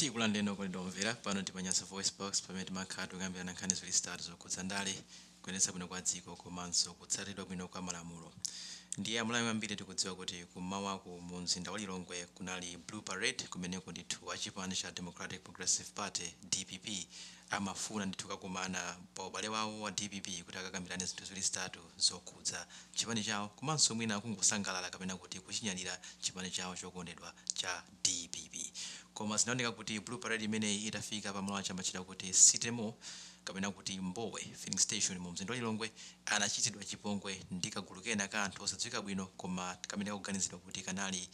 Tikulandeni okulondoomvera pano ndi pa Nyasa VoiceBox pamene timakhala tikuyambirana nkhani ziwiri zitatu zokhudza ndale kuyendetsa bwino kwa dziko komanso kutsatidwa bwino kwa malamulo. Ndiye amulawi ambiri tikudziwa kuti kummawaku mu mzinda wa Lilongwe kunali Blue Parade kumeneko ndithu achipani cha Democratic Progressive Party DPP amafuna ndithu kakumana pa ubale wawo wa DPP kuti akakambirane zinthu ziwiri zitatu zokhudza chipani chawo komanso mwina kungosangalala kapena kuti kuchinyadira chipani chawo chokondedwa cha DPP. Koma zinaoneka kuti Blue Parade imeneyi itafika pa malo amachitidwa kuti Sitemo kapena kuti Mbowe filling station mu mzinda wa Lilongwe anachitidwa chipongwe ndi kagulu kena ka anthu osadziwika bwino koma kamene akuganiziridwa kuti kanali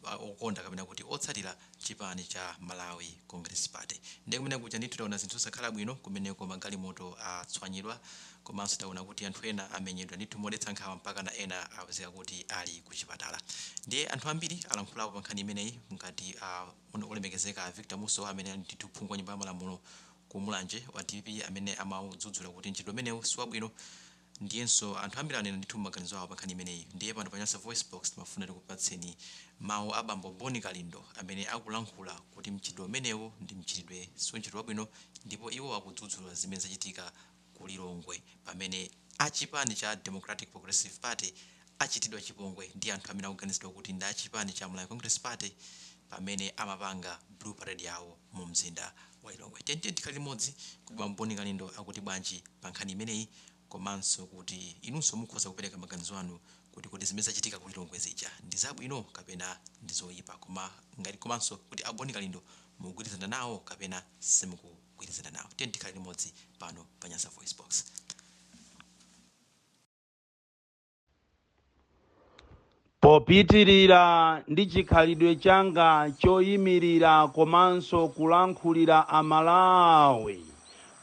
okonda kapena kuti otsatira chipani cha Malawi Congress Party. Ndiye kumene kuja ndithu taona zinthu zosakhala bwino kumeneko magalimoto atswanyidwa komanso taona kuti anthu ena amenyedwa ndithu modetsa nkhawa mpaka na ena apezeka kuti ali kuchipatala. Ndiye anthu ambiri alankhulapo pa nkhani imeneyi ngati olemekezeka Victor Muso amene ndithu phungu wa nyumba ya malamulo kumulanje wa DPP amene amadzudzula kuti ntchito imeneyo si wabwino. Ndiyenso anthu ambiri anena ndithu maganizo awo pa nkhani imeneyi. Ndiye pano pa Nyasa VoiceBox timafuna tikupatseni mawu a bambo Kalindo amene akulankhula kuti mchitidwe umenewo ndi mchitidwe si ntchito wabwino ndipo iwo akudzudzula zimene zachitika ku Lilongwe pamene achipani cha Democratic Progressive Party achitidwa chipongwe ndi anthu amene akuganiziridwa kuti ndi achipani cha Malawi Congress Party pamene amapanga Blue Parade yawo mu mzinda wa Lilongwe. Tikhala limodzi kuti bambo Kalindo akuti bwanji pa nkhani imeneyi komanso kuti inunso mukhoza kupereka maganizo anu kuti zimene zachitika ku Lilongwe zija ndi zabwino kapena ndi zoyipa koma ngati komanso kuti aboni Kalindo mugwirizana nawo kapena simukugwirizana nawo. Tikhala limodzi pano pa Nyasa VoiceBox. Popitirira ndi chikhalidwe changa choyimirira komanso kulankhulira amalawi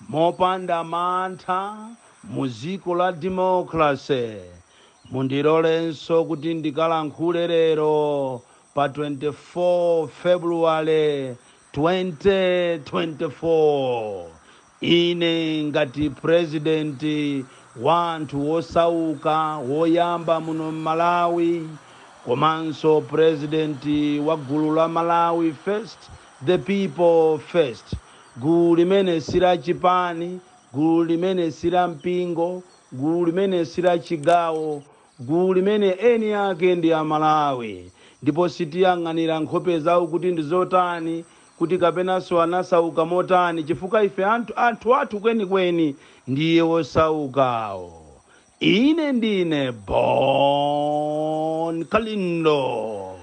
mopanda mantha mu dziko la democracy, mundilolenso kuti ndikalankhule lero pa 24 February 2024 ine ngati president wa anthu osauka woyamba muno Malawi komanso president wa gulu la Malawi First, the people first, gulu limene sila chipani, gulu limene sila mpingo, gulu limene sila chigawo, gulu limene eni yake ndi ya Malawi. Ndipo sitiyang'anira nkhope zawo kuti ndi zotani kuti kapenanso anasauka motani chifukwa ife anthu kwenikweni ndiye osaukawo. Ine ndine born Kalindo,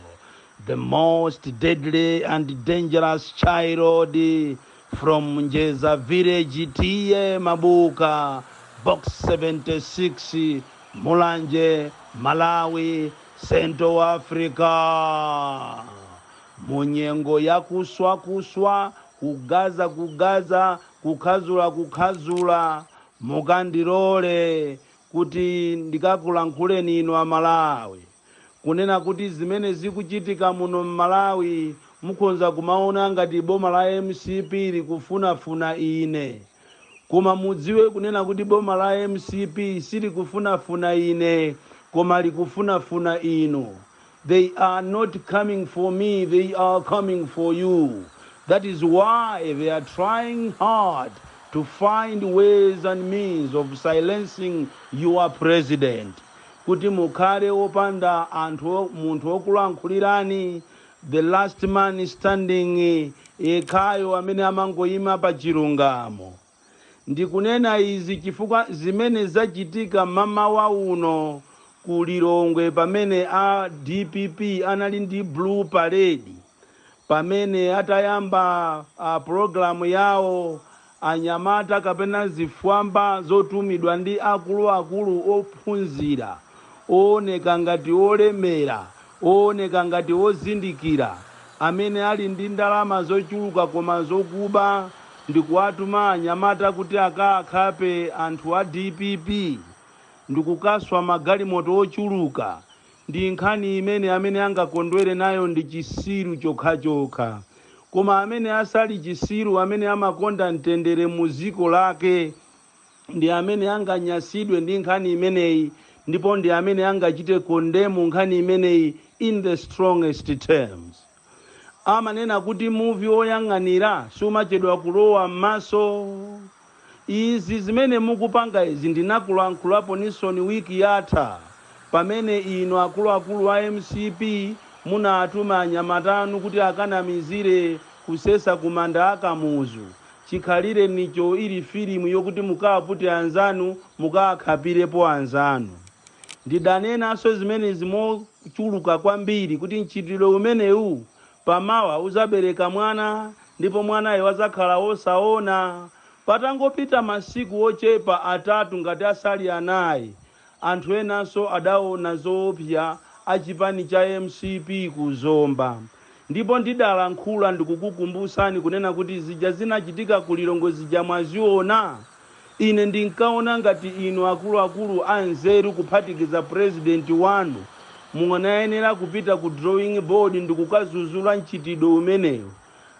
the most deadly and dangerous child from Nyasa village Tiye Mabuka, box 76, Mulanje, Malawi, Central Africa. Munyengo ya kuswa kugaza kukhazula mukandilole kuti ndikakulankhuleni inu a Malawi kunena kuti zimene zikuchitika muno Malawi mukhoza kumaona ngati boma la MCP likufunafuna ine, koma mudziwe kunena kuti boma la MCP silikufunafuna ine koma likufunafuna inu. They are not coming for me, they are coming for you. That is why they are trying hard to find ways and means of silencing your president. Kuti mukhale opanda munthu wokulankhulirani, the last man standing ekhayo amene amangoyima pa chilungamo. Ndikunena izi chifukwa zimene zachitika mamawa uno ku Lilongwe pamene a DPP anali ndi Blue Parade, pamene atayamba programu yawo anyamata kapena zifwamba zotumidwa ndi akuluakulu ophunzira ooneka ngati olemera, ooneka ngati ozindikira, amene ali ndi ndalama zochuluka koma zokuba, ndikuwatuma anyamata kuti akakhape anthu a DPP ndikukaswa magalimoto ochuluka. Ndi nkhani imene amene angakondwere nayo ndi chisiru chokha. Koma amene asali chisiru, amene amakonda mtendere mu dziko lake, ndi amene anganyasidwe ndi nkhani imeneyi ndipo ndi amene angachite condemn nkhani imeneyi in the strongest terms. amanena kuti muvi oyang'anira sumachedwa kulowa m'maso. Izi zimene mukupanga izi ndinakulankhulapo nisoni wiki yatha pamene ino akuluakulu a MCP munatuma anyamatanu kuti akanamizire kusesa kumanda akamuzu. Chikhalire nicho ili filimu yokuti mukaputi anzanu mukakhapirepo anzanu. Ndidanenaso zimene zimochuluka kwambiri kuti mchitidwe umenewu pamawa uzabereka mwana ndipo mwanayo wazakhala osaona. Patangopita masiku ochepa atatu ngati asali anayi, anthu enanso adaona zoopsa achipani cha MCP kuzomba. Ndipo ndidalankhula ndikukukumbusani kunena kuti zija zinachitika ku Lilongwe zija mwaziona. Ine ndinkaona ngati ino akuluakulu anzeru kuphatikiza president wanu munayenera kupita ku drawing board ndikukazuzula mchitidwe umenewu.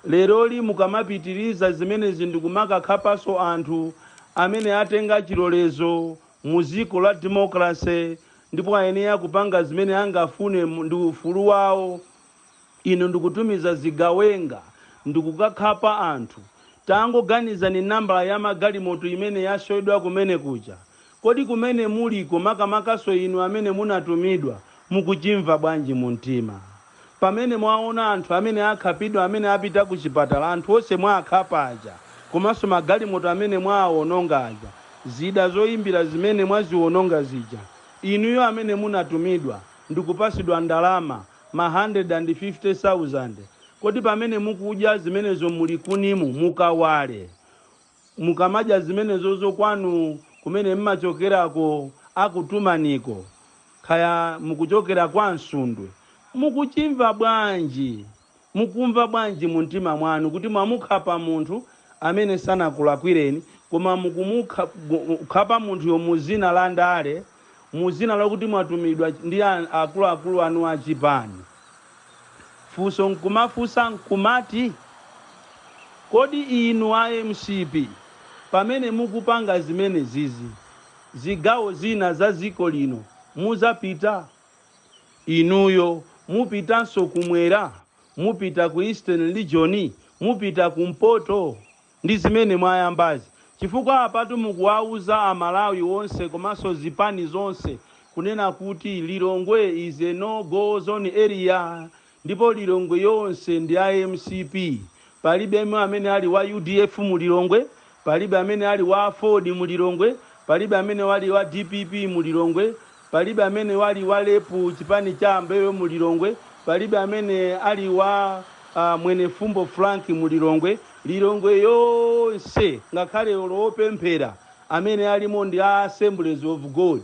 Leroli mukamapitiriza zimenezi ndikumakakhapaso anthu amene atenga chilolezo mu dziko la democracy ndipo ayenera kupanga zimene angafune ndi ufulu wawo. Ino ndikutumiza zigawenga ndikukakhapa anthu. Tangoganizani nambala ya magalimoto imene yashoedwa kumene kuja. Kodi kumene muliko makamakaso inu amene munatumidwa mukuchimva bwanji muntima? Pamene mwaona anthu amene akhapidwa amene apita ku chipatala, anthu onse mwakhapa aja komanso magalimoto amene mwaawononga aja, zida zoyimbira zimene mwaziwononga zija, inuyo amene munatumidwa ndikupasidwa ndalama ma 150,000. Kodi pamene mukudya zimenezo muli kunimu mukawale, mukamadya zimenezo kwanu kumene mmachokerako akutumaniko kaya mukuchokera kwa Nsundwe, mukuchimva bwanji? Mukumva bwanji muntima mwanu kuti mwamukhapa munthu amene sanakulakwireni koma mukumukhapa munthu yomuzina la ndale, muzina lokuti mwatumidwa ndi akuluakulu anu achipani? Fuso nkumafusa nkumati kodi inu a MCP pamene mukupanga zimene zizi zigawo zina za ziko lino muzapita? Inuyo mupitanso kumwera, mupita ku Eastern Region, mupita kumpoto ndi zimene mwayambazi. Chifukwa apatu mukuwauza amalawi onse komanso zipani zonse kunena kuti Lilongwe is a no-go zone area, ndipo Lilongwe yonse ndi a MCP. Palibe amene ali wa UDF mu Lilongwe, palibe amene ali wa Ford mu Lilongwe, palibe amene wali wa DPP mu Lilongwe, palibe amene wali wa lepu chipani cha Mbewe mu Lilongwe, palibe amene ali wa mwene Fumbo Frank mu Lilongwe. Lilongwe yonse ngakhale olopemphera amene alimo ndi Assemblies of God.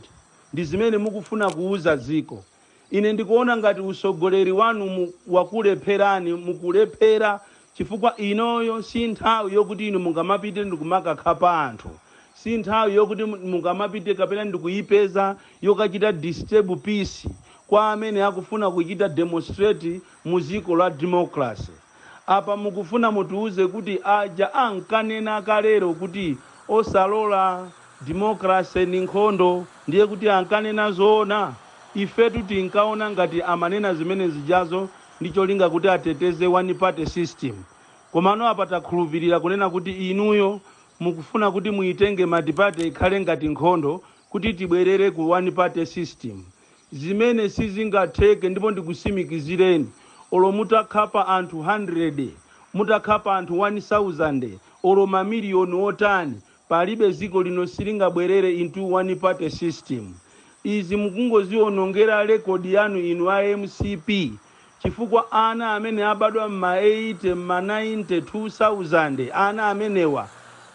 Ndi zimene mukufuna kuuza ziko. Ine ndikuona ngati usogoleri wanu wakulepherani, mukulephera chifukwa inoyo si nthawi yokuti inu mungamapite ndikumakakhapa anthu. Si nthawi yokuti mungamapite kapena ndikuyipeza yokachita disturb peace kwa amene akufuna kuchita demonstrate mu dziko la democracy. Apa mukufuna mutiuze kuti aja ankanena kalero kuti osalola democracy ni nkhondo, ndiye kuti ankanena zoona. Ifetu tinkaona ngati amanena zimene zijazo ndicholinga kuti ateteze one party system. Komano apa takhulupirira kunena kuti inuyo mukufuna kuti muitenge madipati ikhale ngati nkhondo kuti tibwerere ku one party system. Zimene sizingatheke, ndipo ndikusimikizireni olo mutakhapa anthu 100, mutakhapa anthu 1000, olo mamiliyoni otani, palibe ziko lino silingabwerere into one party system. Izi mukungozionongera rekodi yanu inu a MCP chifukwa ana amene abadwa ma 80 ma 90 2000 ana amenewa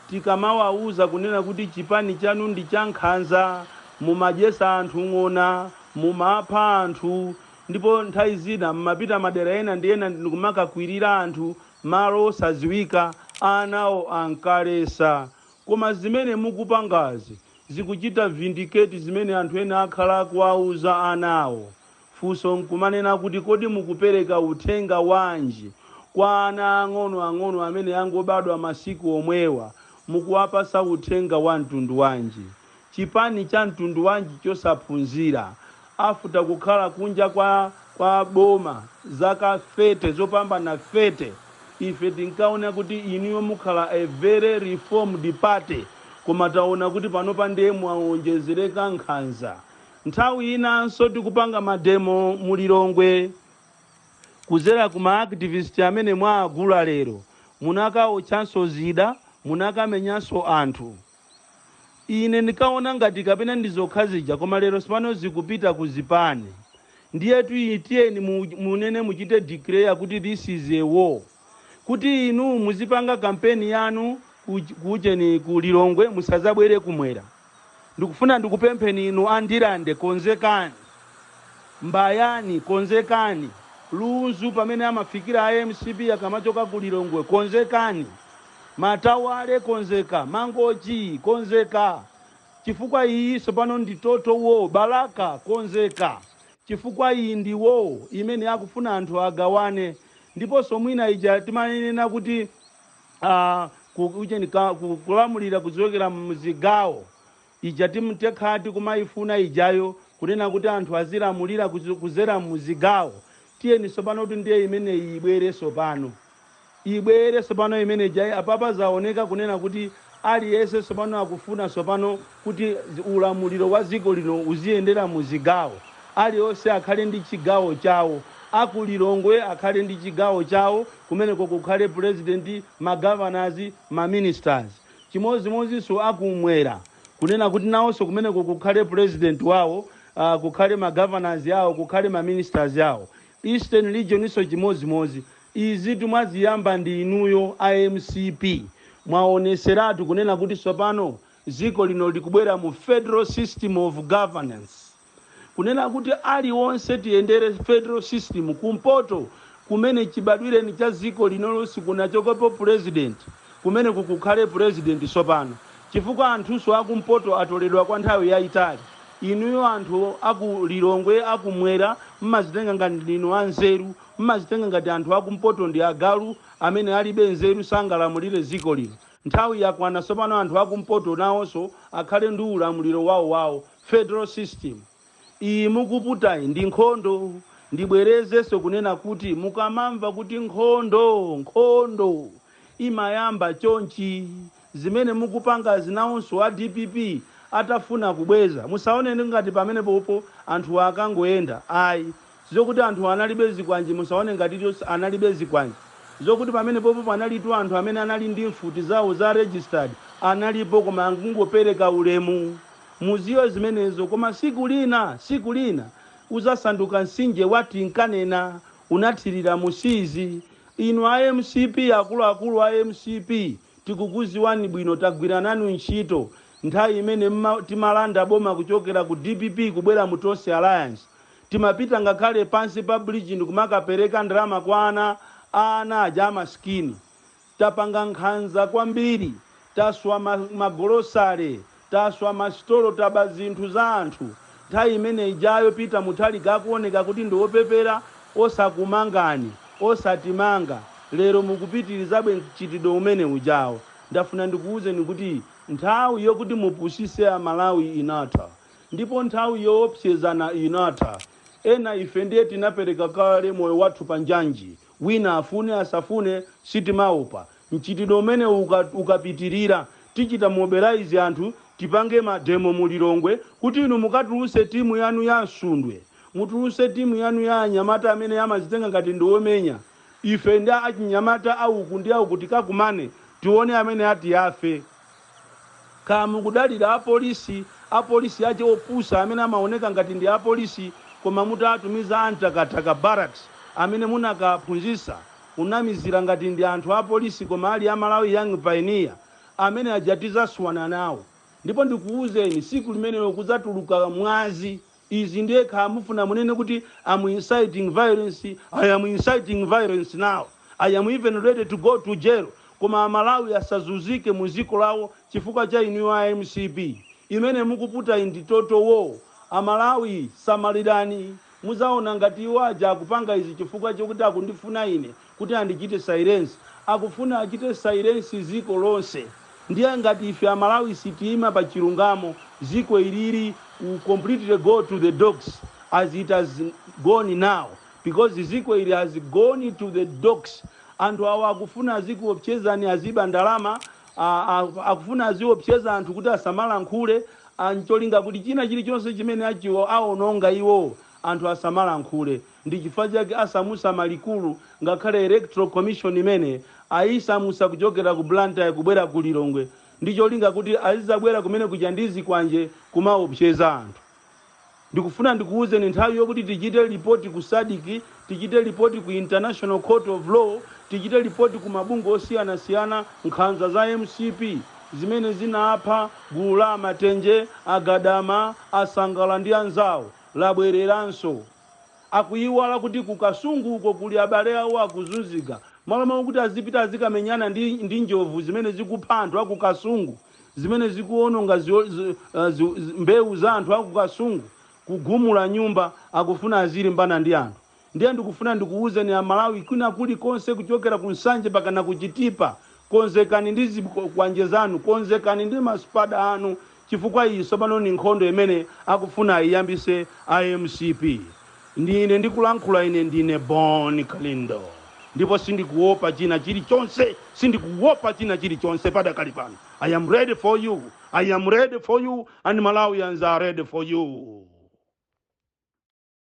tikamawauza kunena kuti chipani chanu ndi chankhanza, mumajesa anthu ng'ona, mumapha anthu, ndipo nthawi zina mmapita madera ena ndi ena ndikumakakwirira anthu malo osaziwika, anawo ankalesa. Koma zimene mukupangazi zikuchita vindicate zimene anthu ena akhala kuwauza anawo. Fuso nkumanena kuti kodi mukupereka uthenga wanji kwa ana ang'ono amene angobadwa masiku omwewa, mukuwapasa uthenga wa mtundu wanji? Chipani cha mtundu wanji chosaphunzira afuta kukhala kunja kwa pa boma zaka 30 zopambana 30 ife tinkaona kuti inuyo mukhala a very reformed party koma taona kuti panopa ndiye mwaonjezereka nkhanza. Nthawi inanso tikupanga mademo mu Lilongwe kuzera kuma activist amene mwagula lero munakaotchanso zida munakamenyanso anthu. Ine ndikaona ngati kapena ndizokhazija koma lero sipano zikupita kuzipani. Ndiye tuyitiyeni munene muchite declare kuti this is a war. Kuti inu muzipanga kampeni yanu kucheni ku Lilongwe musazabwere kumwera. Ndikufuna ndikupempheni inu Andilande konzekani, Mbayani konzekani, Lunzu pamene amafikira AMCP akamachoka ku Lilongwe konzekani, Matawale konzeka, Mangochi konzeka. Chifukwa iyi sopano ndi toto wo, Balaka konzeka. Chifukwa iyi ndi wo imene akufuna anthu agawane. Ndipo somwina ija timanena kuti kulamulira kuziwekera muzigawo ija timtekhati kumaifuna ijayo kunena kuti anthu azilamulira kuzera muzigawo. Tiyeni sopano kuti ndiye imene ibwere sopano. Ibwere sopano imene ijayo apapa zaoneka kunena kuti aliyense sopano akufuna sopano kuti ulamuliro wa dziko lino uziyendera muzigawo. Aliyonse akhale ndi chigawo chawo. Aku Lilongwe akhale ndi chigawo chawo kumeneko kukhale president, magovernors, ministers. Chimozimozinso akumwera kunena kuti nawonso kumeneko kukhale president wawo, kukhale magovernors yawo, kukhale ministers yawo. Eastern region iso chimozimozi. Izi tumaziyamba ndi inuyo AMCP. Mwaoneseratu kunena kuti sopano dziko lino likubwera mu federal system of governance. Kunena kuti aliwonse tiyendere federal system kumpoto kumene chibadwireni cha dziko linonse kunachokapo president kumene kukukhale president sopano. Chifukwa anthuso akumpoto atoledwa kwa nthawi yayitali. Inuyo anthu aku Lilongwe akumwera mmazitenga ngati ndinu anzeru, mmazitenga ngati anthu akumpoto ndi agalu amene alibe nzeru sangalamulire dziko lino. Nthawi yakwana sopano anthu akumpoto nawonso akhale ndi ulamuliro wawo federal system. Iyi mukuputayi ndi nkhondo. Ndibwerezenso kunena kuti mukamamva kuti nkhondo imayamba chonchi. Zimene mukupanga zinawonso a DPP atafuna kubweza. Musaone ngati pamene popo anthu akangoyenda. Ayi. Zokuti anthu analibe zikwanji musaone ngati analibe zikwanji. Zokuti pamene popo panalitu anthu amene anali ndi mfuti zawo za registered analipo koma ankungopereka ulemu. Muziyo zimenezo koma siku lina uzasanduka nsinje wati nkanena unathirira musizi. Inu AMCP akulu AMCP tikukuziwani bwino tagwirananu ntchito nthawi imene timalanda boma kuchokera ku DPP kubwera mu Tonse Alliance. Timapita ngakhale pansi pa bridge ndikumakapereka ndalama kwa ana aja maskini. Tapanga nkhanza kwambiri, taswa magolosale, taswa masitolo, taba zinthu za anthu. Nthawi imene ijayo pita muthali kakuoneka kuti ndiwopepera osakumangani, osatimanga. Lero mukupitirizabe mchitidwe umene ujawo. Ndafuna ndikuwuzeni kuti nthawi yokuti mupusise Amalawi inatha. Ndipo nthawi yoopsezana inatha. Ena ife ndiye tinapereka kale moyo wathu panjanji. Wina afune asafune sitimaopa. Mchitidwe umene ukapitirira tichita mobilize anthu tipange mademo mu Lilongwe kuti inu mukatuluse timu yanu ya Nsundwe. Mutuluse timu yanu ya anyamata amene amazitenga ngati ndiwomenya. Ife ndi achinyamata auku ndi auku tikakumane tione amene ati afe. Kamu kudalira apolisi ache opusa amene amaoneka ngati ndi apolisi koma mutatumiza antakataka barracks amene munakaphunzisa unamizira ngati ndi anthu apolisi koma ali Amalawi Young Pioneer amene ajatizaswana nawo. Ndipo ndikuwuzeni siku limenelo kudzatuluka mwazi. Izi ndiye kamufuna munene kuti I'm inciting violence. I am inciting violence now. I am even ready to go to jail. Koma Amalawi asazuzike muziko lawo chifukwa cha inu AMCP. Imene mukuputa ndi toto wo. Amalawi samalirani. Muzaona ngati waja akupanga izi chifukwa chokuti akundifuna ine kuti andichite silence. Akufuna achite silence ziko lonse. Ndiye ngati ife Amalawi sitima pa chilungamo ziko iliri completely go to the dogs as it has gone now. because ziko ili has gone to the dogs. Anthu awa akufuna azikuopsezani aziba ndalama, akufuna aziopseza anthu kuti asamalankhule, ancholinga kuti china chilichonse chimene achiwo aononga iwo anthu asamalankhule. Ndi chifukwa chake asamusa malikulu ngakhale electoral commission imene ayisamusa kuchokera ku Blantyre kubwera ku Lilongwe, ndicholinga kuti azizabwera kumene kuchandizi kwanje kumaopseza anthu. Ndikufuna ndikuuze ni nthawi yokuti tichite ripoti ku SADC, tichite ripoti ku International Court of Law, tichite ripoti ku mabungwe osiyana-siyana, nkhanza za MCP zimene zinapha gulu la Matenje, Agadama, Asangala ndi anzawo labwereranso. Akuyiwala kuti kukasungu uko kuli abale awo akuzunzika, malama kuti azipita azikamenyana ndi njovu zimene zikupha anthu akukasungu, zimene zikuononga mbewu za anthu akukasungu, kugumula nyumba, akufuna azilimbana ndi anthu. Ndiye ndikufuna ndikuuze ni Amalawi kwina kuli konse kuchokera ku Nsanje pakana kuchitipa, konzekani ndi zikwanje zanu, konzekani ndi maspada anu, chifukwa iyi tsopano ni nkhondo imene akufuna ayiyambise IMCP. Ndine ndikulankhula ine ndine born Kalindo, ndipo sindikuopa china chilichonse, sindikuopa china chilichonse padakali pano. I am ready for you, I am ready for you, and Malawians are ready for you.